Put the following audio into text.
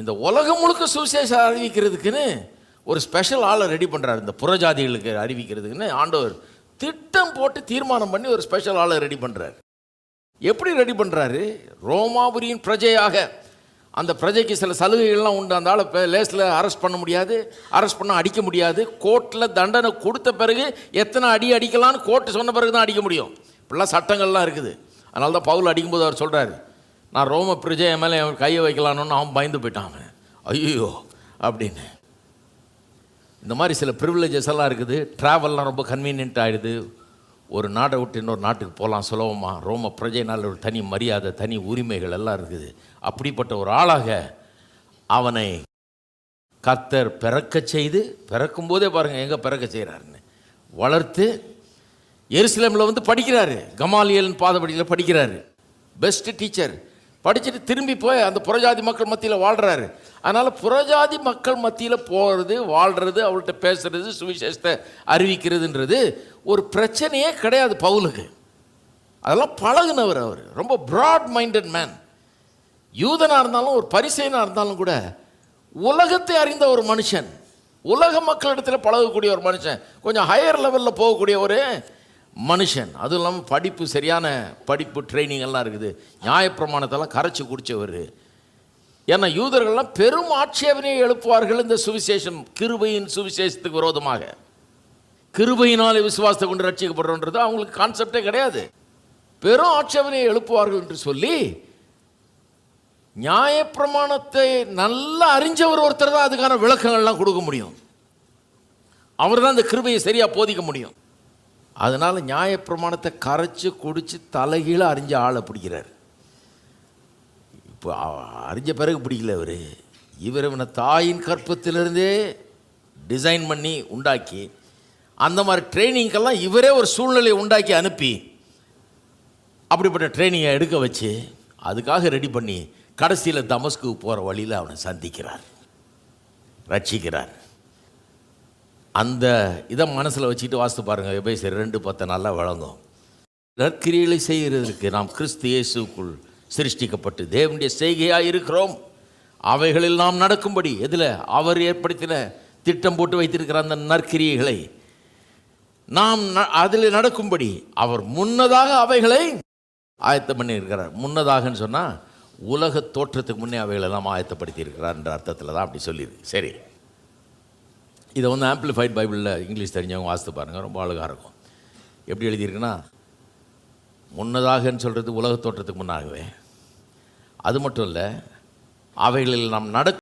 இந்த உலகம் முழுக்க சுவிசேஷம் அறிவிக்கிறதுக்குன்னு ஒரு ஸ்பெஷல் ஆளை ரெடி பண்ணுறாரு. இந்த புறஜாதிகளுக்கு அறிவிக்கிறதுக்குன்னு ஆண்டவர் திட்டம் போட்டு தீர்மானம் பண்ணி ஒரு ஸ்பெஷல் ஆளை ரெடி பண்ணுறாரு. எப்படி ரெடி பண்ணுறாரு? ரோமாபுரியின் பிரஜையாக, அந்த பிரஜைக்கு சில சலுகைகள்லாம் உண்டு. அந்த ஆளை லேஸில் அரெஸ்ட் பண்ண முடியாது, அரெஸ்ட் பண்ண அடிக்க முடியாது. கோர்ட்டில் தண்டனை கொடுத்த பிறகு எத்தனை அடி அடிக்கலான்னு கோர்ட்டு சொன்ன பிறகு தான் அடிக்க முடியும். இப்படிலாம் சட்டங்கள்லாம் இருக்குது. அதனால தான் பவுல் அடிக்கும்போது அவர் சொல்கிறார், நான் ரோம பிரஜை என் மேலே கையை வைக்கலான்னு அவன் பயந்து போயிட்டான். ஐயோ அப்படின்னு. இந்த மாதிரி சில ப்ரிவிலேஜஸ் எல்லாம் இருக்குது. ட்ராவல்லாம் ரொம்ப கன்வீனியன்ட் ஆகிடுது. ஒரு நாட்டை விட்டு இன்னொரு நாட்டுக்கு போகலாம் சுலபமாக. ரோம பிரஜைனால் ஒரு தனி மரியாதை, தனி உரிமைகள் எல்லாம் இருக்குது. அப்படிப்பட்ட ஒரு ஆளாக அவனை கர்த்தர் பிறக்க செய்து, பிறக்கும் போதே பாருங்கள் எங்கே பிறக்க செய்கிறாருன்னு, வளர்த்து எருசலேமில் வந்து படிக்கிறாரு. கமாலியலின் பாதபடியில் படிக்கிறாரு. Best teacher. படிச்சுட்டு திரும்பி போய் அந்த புறஜாதி மக்கள் மத்தியில் வாழ்கிறாரு. அதனால் புறஜாதி மக்கள் மத்தியில் போகிறது, வாழ்கிறது, அவள்கிட்ட பேசுகிறது, சுவிசேஷத்தை அறிவிக்கிறதுன்றது ஒரு பிரச்சனையே கிடையாது பவுலுக்கு. அதெல்லாம் பழகுனவர். அவர் ரொம்ப ப்ராட் மைண்டட் மேன். யூதனாக இருந்தாலும் ஒரு பரிசேயனாக இருந்தாலும் கூட உலகத்தை அறிந்த ஒரு மனுஷன், உலக மக்களிடத்தில் பழகக்கூடிய ஒரு மனுஷன், கொஞ்சம் ஹையர் லெவலில் போகக்கூடிய ஒரு மனுஷன். அதுவும் இல்லாமல் படிப்பு, சரியான படிப்பு, ட்ரைனிங் எல்லாம் இருக்குது. நியாயப்பிரமாணத்தெல்லாம் கரைச்சி குடித்தவர். ஏன்னா யூதர்கள்லாம் பெரும் ஆட்சேபனையை எழுப்புவார்கள் இந்த சுவிசேஷம், கிருபையின் சுவிசேஷத்துக்கு விரோதமாக. கிருபையினாலே விசுவாசத்தை கொண்டு ரட்சிக்கப்படுறோன்றது அவங்களுக்கு கான்செப்டே கிடையாது. பெரும் ஆட்சேபனையை எழுப்புவார்கள் என்று சொல்லி, நியாயப்பிரமாணத்தை நல்லா அறிஞ்சவர் ஒருத்தர் தான் அதுக்கான விளக்கங்கள்லாம் கொடுக்க முடியும். அவர் தான் இந்த கிருபையை சரியாக போதிக்க முடியும். அதனால் நியாயப்பிரமாணத்தை கரைச்சி குடித்து தலைகீழ அறிஞ்ச ஆளை பிடிக்கிறார். இப்போ அறிஞ்ச பிறகு பிடிக்கல இவர் இவனை தாயின் கற்பத்திலிருந்தே டிசைன் பண்ணி உண்டாக்கி, அந்த மாதிரி ட்ரைனிங்கெல்லாம் இவரே ஒரு சூழ்நிலையை உண்டாக்கி அனுப்பி, அப்படிப்பட்ட ட்ரைனிங்கை எடுக்க வச்சு அதுக்காக ரெடி பண்ணி கடைசியில் தமஸ்குக்கு போகிற வழியில் அவனை சந்திக்கிறார், ரட்சிக்கிறார். அந்த இதை மனசில் வச்சுக்கிட்டு வாசித்து பாருங்கள். எபேசியர் 2:10 நல்லா வழங்கும். நற்கிரியைகளை செய்கிறதற்கு நாம் கிறிஸ்து இயேசுக்குள் சிருஷ்டிக்கப்பட்டு தேவனுடைய செய்கையாக இருக்கிறோம். அவைகளில் நாம் நடக்கும்படி, எதில் அவர் ஏற்படுத்தின திட்டம் போட்டு வைத்திருக்கிற அந்த நற்கிரியைகளை நாம் அதில் நடக்கும்படி அவர் முன்னதாக அவைகளை ஆயத்தம் பண்ணியிருக்கிறார். முன்னதாகன்னு சொன்னால் உலக தோற்றத்துக்கு முன்னே அவைகளெல்லாம் ஆயத்தப்படுத்தி இருக்கிறார் என்ற அர்த்தத்தில் தான் அப்படி சொல்லியிருக்கு. சரி, இதை வந்து ஆம்பிளிஃபைட் பைபிளில் இங்கிலீஷ் தெரிஞ்சவங்க வாசித்து பாருங்கள், ரொம்ப அழகாக இருக்கும். எப்படி எழுதியிருக்குன்னா, முன்னதாகன்னு சொல்கிறது உலக தோற்றத்துக்கு முன்னாகவே. அது மட்டும் இல்லை, அவைகளில் நாம்